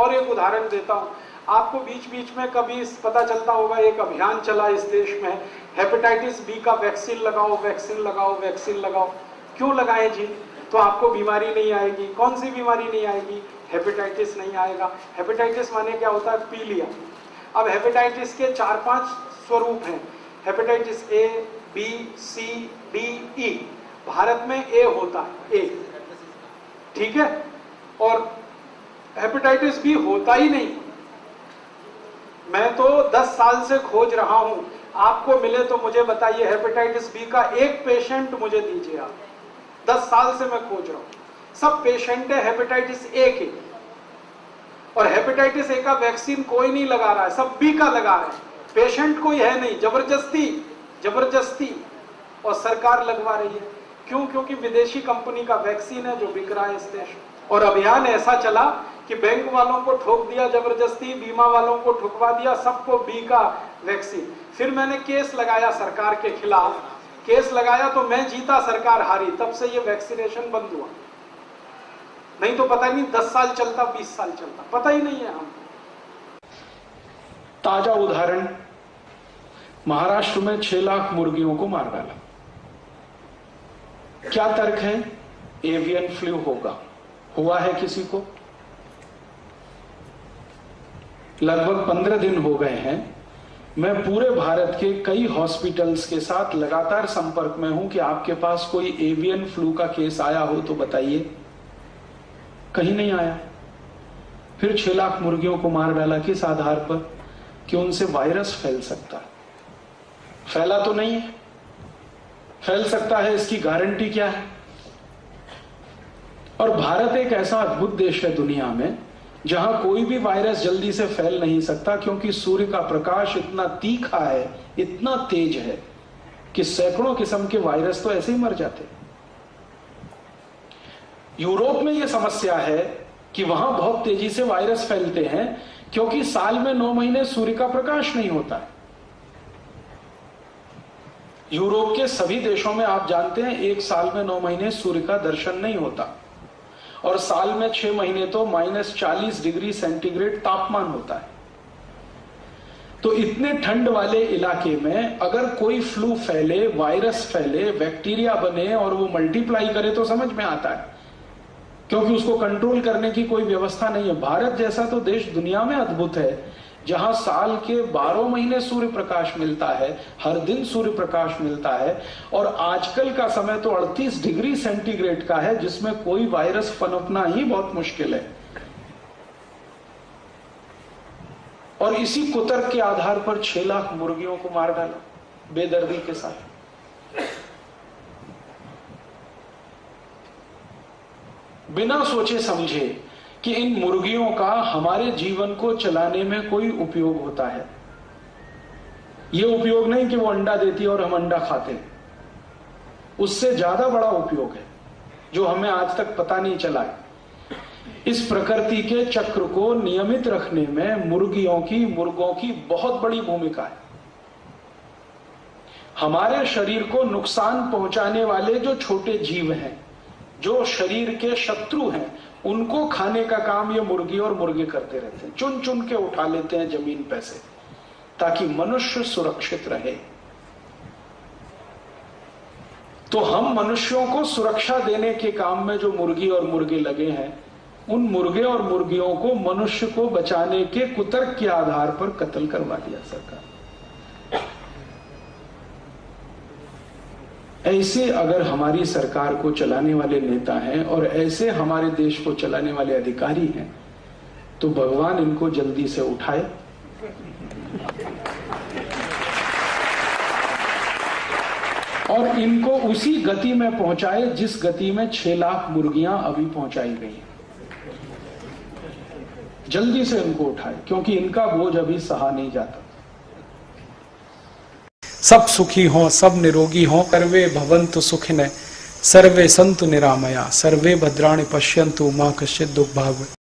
और एक उदाहरण देता हूँ आपको। बीच बीच में कभी पता चलता होगा एक अभियान चला इस देश में, हेपेटाइटिस बी का वैक्सीन लगाओ, वैक्सीन लगाओ, वैक्सीन लगाओ। क्यों लगाएं जी? तो आपको बीमारी नहीं आएगी। कौन सी बीमारी नहीं आएगी? हेपेटाइटिस नहीं आएगा। हेपेटाइटिस माने क्या होता है? पी लिया। अब हेपेटाइटिस के 4-5 स्वरूप हैं। Hepatitis A, B, C, D, E. भारत में ए होता है, ए, ठीक है। और हेपेटाइटिस बी होता ही नहीं। मैं तो 10 साल से खोज रहा हूं, आपको मिले तो मुझे बताइए हेपेटाइटिस बी का एक पेशेंट मुझे दीजिए आप। 10 साल से मैं खोज रहा हूं, सब पेशेंट है हेपेटाइटिस ए के, और हेपेटाइटिस ए का वैक्सीन कोई नहीं लगा रहा है, सब बी का लगा रहे हैं। पेशेंट कोई है नहीं, जबरदस्ती और सरकार लगवा रही है। क्यों? क्योंकि विदेशी कंपनी का वैक्सीन है जो बिक रहा है इस देश में। और अभियान ऐसा चला कि बैंक वालों को ठोक दिया जबरदस्ती, बीमा वालों को ठुकवा दिया, सबको बी का वैक्सीन। फिर मैंने केस लगाया सरकार के खिलाफ, केस लगाया तो मैं जीता, सरकार हारी, तब से ये वैक्सीनेशन बंद हुआ। नहीं तो पता ही नहीं 10 साल चलता, 20 साल चलता, पता ही नहीं है हम। ताजा उदाहरण, महाराष्ट्र में 6 लाख मुर्गियों को मार डाला। क्या तर्क है? एवियन फ्लू होगा। हुआ है किसी को? लगभग 15 दिन हो गए हैं। मैं पूरे भारत के कई हॉस्पिटल्स के साथ लगातार संपर्क में हूं कि आपके पास कोई एवियन फ्लू का केस आया हो तो बताइए। कहीं नहीं आया। फिर 6 लाख मुर्गियों को मार डाला किस आधार पर? कि उनसे वायरस फैल सकता है। फैला तो नहीं है, फैल सकता है, इसकी गारंटी क्या है? और भारत एक ऐसा अद्भुत देश है दुनिया में जहां कोई भी वायरस जल्दी से फैल नहीं सकता, क्योंकि सूर्य का प्रकाश इतना तीखा है, इतना तेज है कि सैकड़ों किस्म के वायरस तो ऐसे ही मर जाते। यूरोप में यह समस्या है कि वहां बहुत तेजी से वायरस फैलते हैं, क्योंकि साल में 9 महीने सूर्य का प्रकाश नहीं होता है। यूरोप के सभी देशों में आप जानते हैं एक साल में 9 महीने सूर्य का दर्शन नहीं होता, और साल में 6 महीने तो -40 डिग्री सेंटीग्रेड तापमान होता है। तो इतने ठंड वाले इलाके में अगर कोई फ्लू फैले, वायरस फैले, बैक्टीरिया बने और वो मल्टीप्लाई करे तो समझ में आता है, क्योंकि उसको कंट्रोल करने की कोई व्यवस्था नहीं है। भारत जैसा तो देश दुनिया में अद्भुत है जहां साल के 12 महीने सूर्य प्रकाश मिलता है, हर दिन सूर्य प्रकाश मिलता है, और आजकल का समय तो 38 डिग्री सेंटीग्रेड का है, जिसमें कोई वायरस पनपना ही बहुत मुश्किल है। और इसी कुतर्क के आधार पर 6 लाख मुर्गियों को मार डाला बेदर्दी के साथ। बिना सोचे समझे कि इन मुर्गियों का हमारे जीवन को चलाने में कोई उपयोग होता है। यह उपयोग नहीं कि वो अंडा देती है और हम अंडा खाते हैं, उससे ज्यादा बड़ा उपयोग है जो हमें आज तक पता नहीं चला है। इस प्रकृति के चक्र को नियमित रखने में मुर्गों की बहुत बड़ी भूमिका है। हमारे शरीर को नुकसान पहुंचाने वाले जो छोटे जीव हैं, जो शरीर के शत्रु हैं, उनको खाने का काम ये मुर्गी और मुर्गे करते रहते हैं। चुन चुन के उठा लेते हैं जमीन पे से, ताकि मनुष्य सुरक्षित रहे। तो हम मनुष्यों को सुरक्षा देने के काम में जो मुर्गी और मुर्गे लगे हैं, उन मुर्गे और मुर्गियों को मनुष्य को बचाने के कुतर्क के आधार पर कत्ल करवा दिया सरकार। ऐसे अगर हमारी सरकार को चलाने वाले नेता हैं और ऐसे हमारे देश को चलाने वाले अधिकारी हैं, तो भगवान इनको जल्दी से उठाए और इनको उसी गति में पहुंचाए जिस गति में 6 लाख मुर्गियां अभी पहुंचाई गई हैं। जल्दी से इनको उठाए, क्योंकि इनका बोझ अभी सहा नहीं जाता। सब सुखी हों, सब निरोगी हों, सर्वे भवन्तु सुखिनः, सर्वे सन्तु निरामया, सर्वे भद्राणि पश्यन्तु मा कश्चित् दुःखभाग्।